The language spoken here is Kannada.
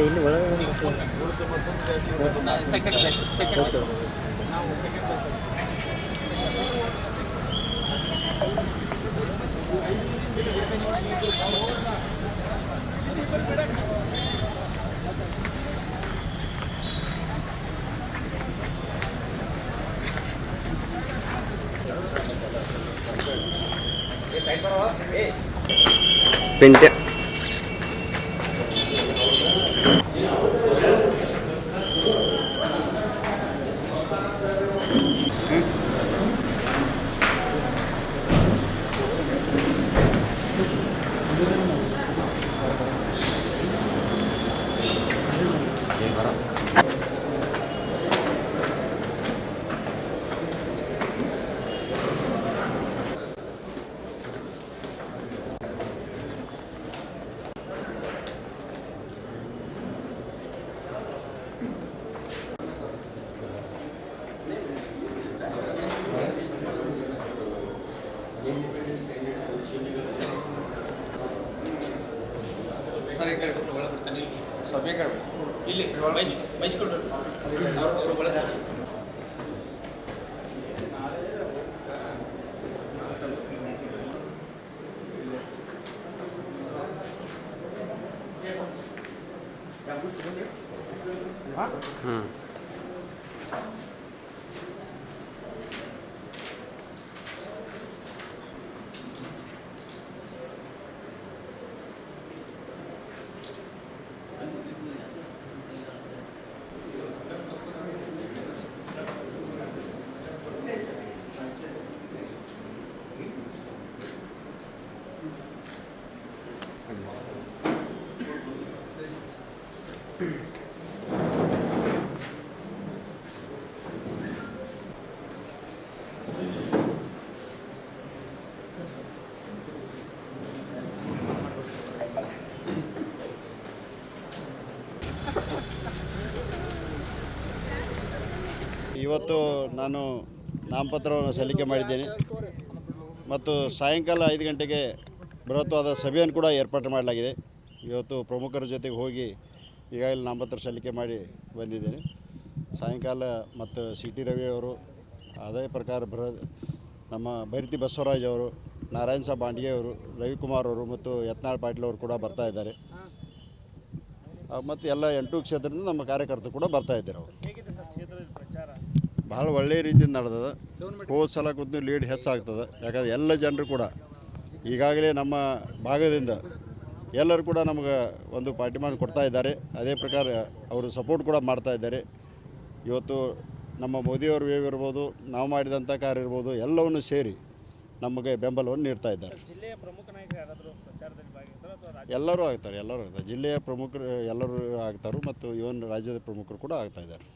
ಇಲ್ಲಿ ಒಳಗೆ ಪಿಂಟೆ ಸರ್ ಈ ಕಡೆ ಒಳಗೆ ಬರ್ತಾನೆ ಸ್ವಲ್ಪ ಈ ಕಡೆ ಇಲ್ಲಿ ಬೈಸ್ಕೊಂಡು ಅವರು ಒಳಗೆ ಇವತ್ತು ನಾನು ನಾಮಪತ್ರವನ್ನು ಸಲ್ಲಿಕೆ ಮಾಡಿದ್ದೇನೆ ಮತ್ತು ಸಾಯಂಕಾಲ 5 ಗಂಟೆಗೆ ಬೃಹತ್ವಾದ ಸಭೆಯನ್ನು ಕೂಡ ಏರ್ಪಾಟು ಮಾಡಲಾಗಿದೆ. ಇವತ್ತು ಪ್ರಮುಖರ ಜೊತೆಗೆ ಹೋಗಿ ಈಗಾಗಲೇ ನಾಮಪತ್ರ ಸಲ್ಲಿಕೆ ಮಾಡಿ ಬಂದಿದ್ದೇನೆ. ಸಾಯಂಕಾಲ ಮತ್ತು ಸಿ ಟಿ ರವಿ ಅವರು, ಅದೇ ಪ್ರಕಾರ ನಮ್ಮ ಬೈರತಿ ಬಸವರಾಜ್ ಅವರು, ನಾರಾಯಣ ಸಾಬ್ ಬಾಂಡ್ಗೆ ಅವರು, ರವಿಕುಮಾರ್ ಅವರು ಮತ್ತು ಯತ್ನಾಳ್ ಪಾಟೀಲ್ ಅವರು ಕೂಡ ಬರ್ತಾ ಇದ್ದಾರೆ. ಮತ್ತು ಎಲ್ಲ 8 ಕ್ಷೇತ್ರದಿಂದ ನಮ್ಮ ಕಾರ್ಯಕರ್ತರು ಕೂಡ ಬರ್ತಾ ಇದ್ದಾರೆ. ಅವರು ಭಾಳ ಒಳ್ಳೆಯ ರೀತಿಯಿಂದ ನಡೆದದ. ಹೋದ ಸಲ ಕೂತು ಲೀಡ್ ಹೆಚ್ಚಾಗ್ತದೆ. ಯಾಕಂದರೆ ಎಲ್ಲ ಜನರು ಕೂಡ ಈಗಾಗಲೇ ನಮ್ಮ ಭಾಗದಿಂದ ಎಲ್ಲರೂ ಕೂಡ ನಮಗೆ ಒಂದು ಪಾರ್ಟಿಮಾನ್ ಕೊಡ್ತಾ ಇದ್ದಾರೆ. ಅದೇ ಪ್ರಕಾರ ಅವರು ಸಪೋರ್ಟ್ ಕೂಡ ಮಾಡ್ತಾ ಇದ್ದಾರೆ. ಇವತ್ತು ನಮ್ಮ ಮೋದಿಯವರು ವೇವ್ ಇರ್ಬೋದು, ನಾವು ಮಾಡಿದಂಥ ಕಾರ್ಯ ಇರ್ಬೋದು, ಎಲ್ಲವನ್ನು ಸೇರಿ ನಮಗೆ ಬೆಂಬಲವನ್ನು ನೀಡ್ತಾ ಇದ್ದಾರೆ. ಎಲ್ಲರೂ ಆಗ್ತಾರೆ. ಜಿಲ್ಲೆಯ ಪ್ರಮುಖರು ಎಲ್ಲರೂ ಆಗ್ತಾರೆ ಮತ್ತು ಇವನ್ ರಾಜ್ಯದ ಪ್ರಮುಖರು ಕೂಡ ಆಗ್ತಾ ಇದ್ದಾರೆ.